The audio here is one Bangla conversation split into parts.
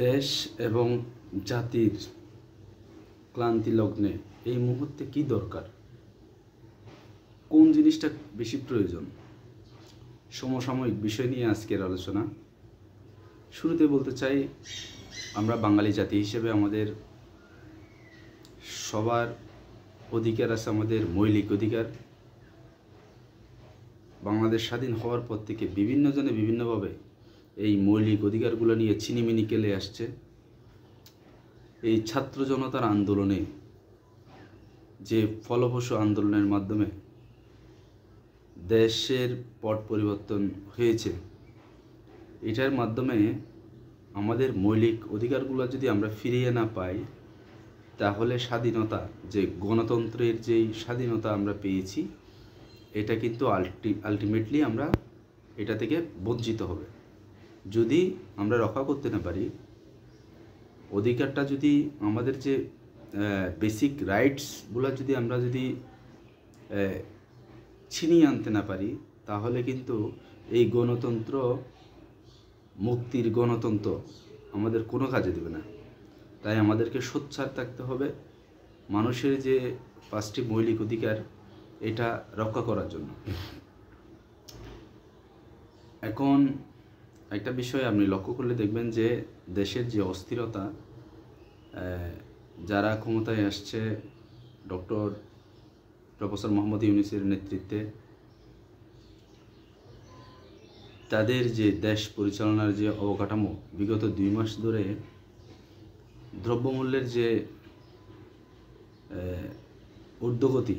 দেশ এবং জাতির ক্লান্তি লগ্নে এই মুহূর্তে কি দরকার, কোন জিনিসটা বেশি প্রয়োজন, সমসাময়িক বিষয় নিয়ে আজকের আলোচনা। শুরুতে বলতে চাই, আমরা বাঙালি জাতি হিসেবে আমাদের সবার অধিকার আছে, আমাদের মৌলিক অধিকার। বাংলাদেশ স্বাধীন হওয়ার পর থেকে বিভিন্ন জনে বিভিন্নভাবে এই মৌলিক অধিকারগুলো নিয়ে ছিনিমিনি কেলে আসছে। এই ছাত্র জনতার আন্দোলনে, যে ফলপ্রসূ আন্দোলনের মাধ্যমে দেশের পট পরিবর্তন হয়েছে, এটার মাধ্যমে আমাদের মৌলিক অধিকারগুলো যদি আমরা ফিরিয়ে না পাই, তাহলে স্বাধীনতা, যে গণতন্ত্রের যেই স্বাধীনতা আমরা পেয়েছি, এটা কিন্তু আলটিমেটলি আমরা এটা থেকে বঞ্চিত হবে। যদি আমরা রক্ষা করতে না পারি অধিকারটা, যদি আমাদের যে বেসিক রাইটসগুলো যদি আমরা ছিনিয়ে আনতে না পারি, তাহলে কিন্তু এই গণতন্ত্র, মুক্তির গণতন্ত্র আমাদের কোনো কাজে দেবে না। তাই আমাদেরকে সোচ্চার থাকতে হবে মানুষের যে 5টি মৌলিক অধিকার, এটা রক্ষা করার জন্য। এখন একটা বিষয় আপনি লক্ষ্য করলে দেখবেন যে দেশের যে অস্থিরতা, যারা ক্ষমতায় আসছে প্রফেসর মোহাম্মদ ইউনূসের নেতৃত্বে, তাদের যে দেশ পরিচালনার যে অবকাঠামো, বিগত 2 মাস ধরে দ্রব্যমূল্যের যে ঊর্ধ্বগতি,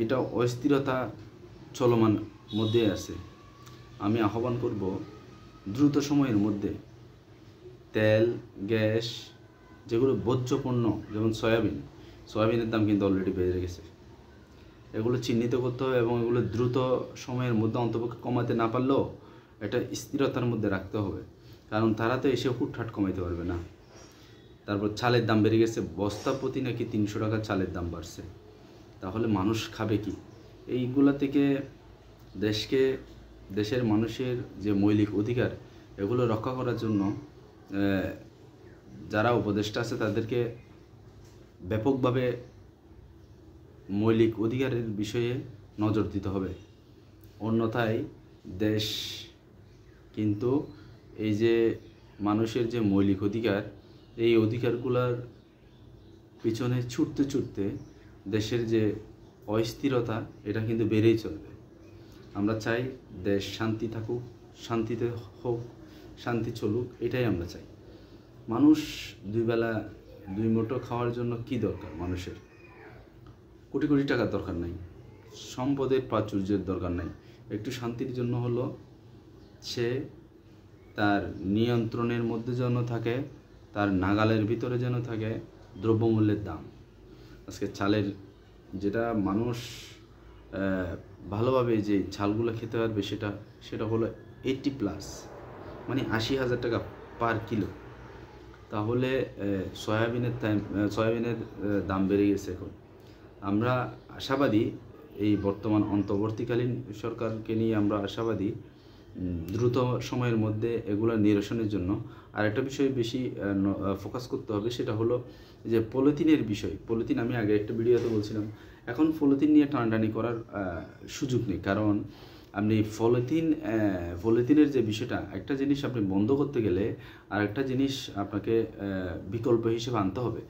এটা অস্থিরতা চলমান মধ্যে আছে। আমি আহ্বান করব দ্রুত সময়ের মধ্যে তেল, গ্যাস, যেগুলো ভোজ্য পণ্য, যেমন সয়াবিনের দাম কিন্তু অলরেডি বেড়ে গেছে, এগুলো চিহ্নিত করতে হবে এবং এগুলো দ্রুত সময়ের মধ্যে অন্তপক্ষে কমাতে না পারলেও এটা স্থিরতার মধ্যে রাখতে হবে, কারণ তারা তো এসে হুটহাট কমাইতে পারবে না। তারপর চালের দাম বেড়ে গেছে, বস্তা প্রতি নাকি 300 টাকা চালের দাম বাড়ছে। তাহলে মানুষ খাবে কি? এইগুলা থেকে দেশের মানুষের যে মৌলিক অধিকার, এগুলো রক্ষা করার জন্য যারা উপদেষ্টা আছে তাদেরকে ব্যাপকভাবে মৌলিক অধিকারের বিষয়ে নজর দিতে হবে। অন্যথায় দেশ কিন্তু এই যে মানুষের যে মৌলিক অধিকার, এই অধিকারগুলোর পিছনে ছুটতে দেশের যে অস্থিরতা, এটা কিন্তু বেড়েই চলবে। আমরা চাই দেশ শান্তি থাকুক, শান্তিতে হোক, শান্তি চলুক, এটাই আমরা চাই। মানুষ 2 বেলা 2 মুঠো খাওয়ার জন্য কি দরকার? মানুষের কোটি কোটি টাকার দরকার নাই, সম্পদের প্রাচুর্যের দরকার নাই। একটু শান্তির জন্য হলো সে তার নিয়ন্ত্রণের মধ্যে যেন থাকে, তার নাগালের ভিতরে যেন থাকে দ্রব্যমূল্যের দাম। আজকে চালের, যেটা মানুষ ভালোভাবে যে চালগুলো খেতে পারবে, সেটা হলো 80+, মানে 80,000 টাকা পার কিলো। তাহলে সয়াবিনের দাম বেড়ে গেছে। এখন আমরা আশাবাদী, এই বর্তমান অন্তর্বর্তীকালীন সরকারকে নিয়ে আমরা আশাবাদী দ্রুত সময়ের মধ্যে এগুলো নিরসনের জন্য। আর একটা বিষয় বেশি ফোকাস করতে হবে, সেটা হলো যে পলিথিনের বিষয়। পলিথিন, আমি আগে একটা ভিডিওতে বলছিলাম, এখন পলিথিন নিয়ে টানাটানি করার সুযোগ নেই, কারণ আপনি পলিথিনের যে বিষয়টা, একটা জিনিস আপনি বন্ধ করতে গেলে আর একটা জিনিস আপনাকে বিকল্প হিসেবে আনতে হবে।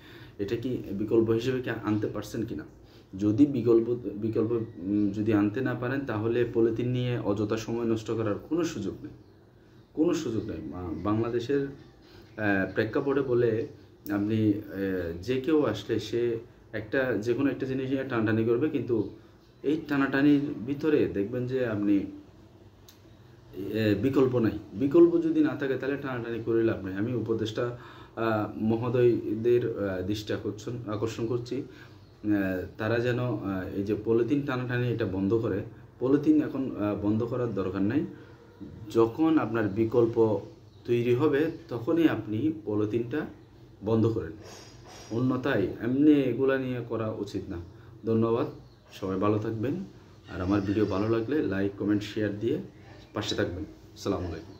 এটা কি বিকল্প হিসেবে কি আনতে পারছেন কিনা? যদি বিকল্প যদি আনতে না পারেন, তাহলে পলিথিন নিয়ে অযথা সময় নষ্ট করার কোনো সুযোগ নেই। বাংলাদেশের প্রেক্ষাপটে বলে আপনি যে কেউ আসলে সে যে কোনো একটা জিনিস নিয়ে টানাটানি করবে, কিন্তু এই টানাটানির ভিতরে দেখবেন যে আপনি বিকল্প নাই। বিকল্প যদি না থাকে, তাহলে টানাটানি করে লাভ নেই। আমি উপদেষ্টা মহোদয়দের দৃষ্টি আকর্ষণ করছি, তারা যেন এই যে পলিথিন টানাটানি, এটা বন্ধ করে। পলিথিন এখন বন্ধ করার দরকার নাই, যখন আপনার বিকল্প তৈরি হবে তখনই আপনি পলিথিনটা বন্ধ করেন। অন্যথায় এমনি এগুলা নিয়ে করা উচিত না। ধন্যবাদ, সবাই ভালো থাকবেন। আর আমার ভিডিও ভালো লাগলে লাইক, কমেন্ট, শেয়ার দিয়ে পাশে থাকবেন। আসসালামু আলাইকুম।